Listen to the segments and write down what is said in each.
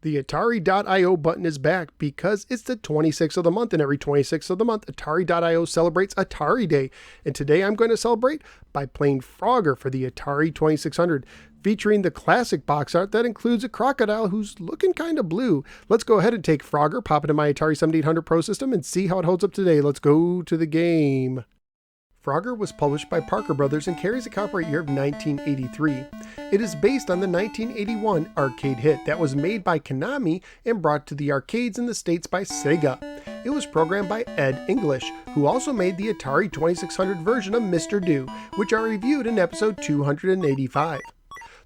The Atari.io button is back because it's the 26th of the month, and every 26th of the month, Atari.io celebrates Atari Day. And today I'm going to celebrate by playing Frogger for the Atari 2600, featuring the classic box art that includes a crocodile who's looking kind of blue. Let's go ahead and take Frogger, pop it in my Atari 7800 Pro system, and see how it holds up today. Let's go to the game. Frogger was published by Parker Brothers and carries a copyright year of 1983. It is based on the 1981 arcade hit that was made by Konami and brought to the arcades in the States by Sega. It was programmed by Ed English, who also made the Atari 2600 version of Mr. Do, which I reviewed in episode 285.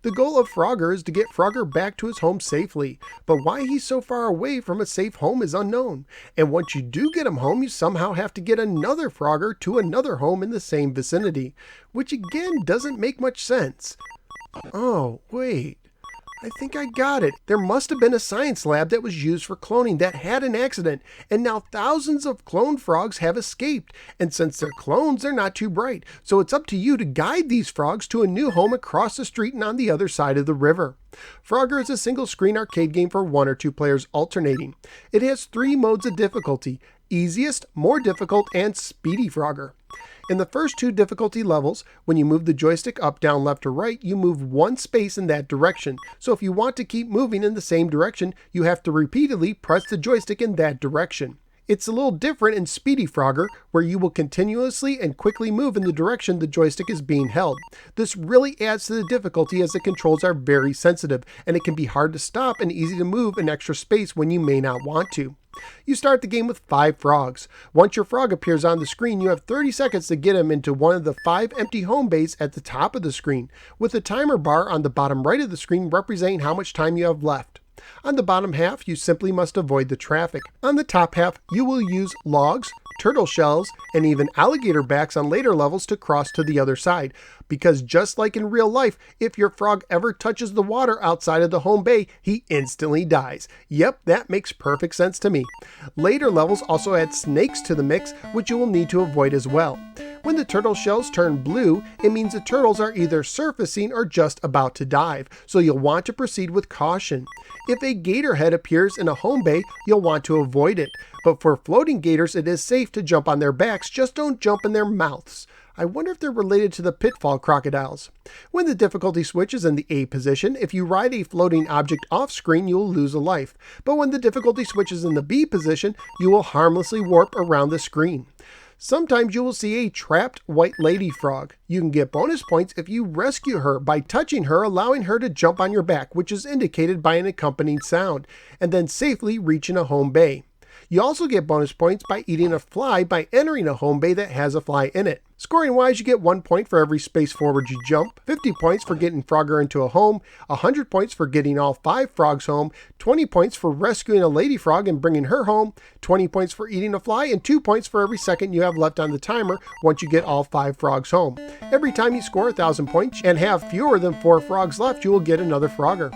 The goal of Frogger is to get Frogger back to his home safely, but why he's so far away from a safe home is unknown. And once you do get him home, you somehow have to get another Frogger to another home in the same vicinity, which again doesn't make much sense. Oh, wait. I think I got it. There must have been a science lab that was used for cloning that had an accident, and now thousands of cloned frogs have escaped. And since they're clones, they're not too bright. So it's up to you to guide these frogs to a new home across the street and on the other side of the river. Frogger is a single-screen arcade game for 1 or 2 players alternating. It has 3 modes of difficulty: easiest, more difficult, and speedy Frogger. In the first 2 difficulty levels, when you move the joystick up, down, left, or right, you move 1 space in that direction. So if you want to keep moving in the same direction, you have to repeatedly press the joystick in that direction. It's a little different in Speedy Frogger, where you will continuously and quickly move in the direction the joystick is being held. This really adds to the difficulty as the controls are very sensitive, and it can be hard to stop and easy to move in extra space when you may not want to. You start the game with 5 frogs. Once your frog appears on the screen, you have 30 seconds to get him into one of the 5 empty home bays at the top of the screen, with a timer bar on the bottom right of the screen representing how much time you have left. On the bottom half, you simply must avoid the traffic. On the top half, you will use logs, turtle shells, and even alligator backs on later levels to cross to the other side. Because just like in real life, if your frog ever touches the water outside of the home bay, he instantly dies. Yep, that makes perfect sense to me. Later levels also add snakes to the mix, which you will need to avoid as well. When the turtle shells turn blue, it means the turtles are either surfacing or just about to dive, so you'll want to proceed with caution. If a gator head appears in a home bay, you'll want to avoid it. But for floating gators, it is safe to jump on their backs, just don't jump in their mouths. I wonder if they're related to the pitfall crocodiles. When the difficulty switch is in the A position, if you ride a floating object off screen, you will lose a life. But when the difficulty switch is in the B position, you will harmlessly warp around the screen. Sometimes you will see a trapped white lady frog. You can get bonus points if you rescue her by touching her, allowing her to jump on your back, which is indicated by an accompanying sound, and then safely reaching a home bay. You also get bonus points by eating a fly by entering a home bay that has a fly in it. Scoring wise, you get 1 point for every space forward you jump, 50 points for getting Frogger into a home, 100 points for getting all 5 frogs home, 20 points for rescuing a lady frog and bringing her home, 20 points for eating a fly, and 2 points for every second you have left on the timer once you get all 5 frogs home. Every time you score 1,000 points and have fewer than 4 frogs left, you will get another Frogger.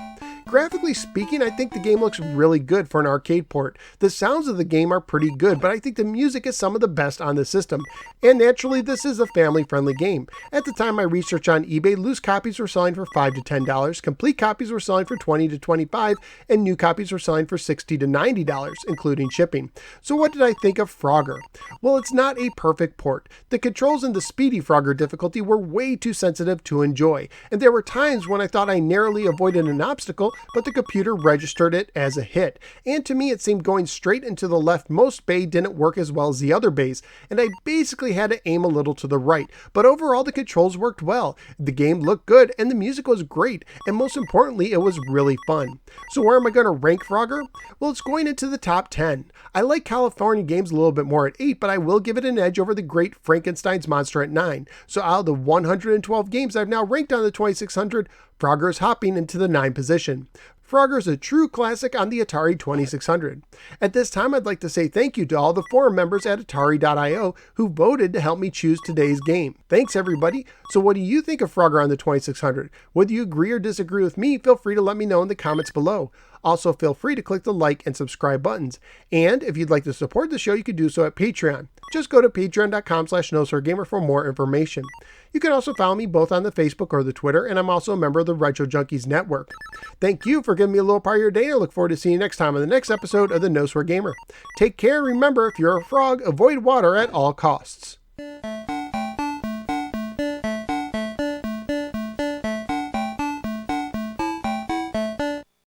Graphically speaking, I think the game looks really good for an arcade port. The sounds of the game are pretty good, but I think the music is some of the best on the system. And naturally, this is a family-friendly game. At the time I researched on eBay, loose copies were selling for $5 to $10, complete copies were selling for $20 to $25, and new copies were selling for $60 to $90, including shipping. So what did I think of Frogger? Well, it's not a perfect port. The controls in the Speedy Frogger difficulty were way too sensitive to enjoy, and there were times when I thought I narrowly avoided an obstacle, but the computer registered it as a hit. And to me, it seemed going straight into the leftmost bay didn't work as well as the other bays, and I basically had to aim a little to the right. But overall, the controls worked well. The game looked good, and the music was great, and most importantly, it was really fun. So where am I going to rank Frogger? Well, it's going into the top 10. I like California games a little bit more at 8, but I will give it an edge over the great Frankenstein's Monster at 9. So out of the 112 games I've now ranked on the 2600, Frogger is hopping into the 9th position. Frogger is a true classic on the Atari 2600. At this time, I'd like to say thank you to all the forum members at Atari.io who voted to help me choose today's game. Thanks, everybody. So what do you think of Frogger on the 2600? Whether you agree or disagree with me, feel free to let me know in the comments below. Also, feel free to click the like and subscribe buttons. And if you'd like to support the show, you can do so at Patreon. Just go to patreon.com/NoSwearGamer for more information. You can also follow me both on the Facebook or the Twitter, and I'm also a member of the Retro Junkies Network. Thank you for giving me a little part of your day, and I look forward to seeing you next time on the next episode of the No Swear Gamer. Take care, and remember, if you're a frog, avoid water at all costs.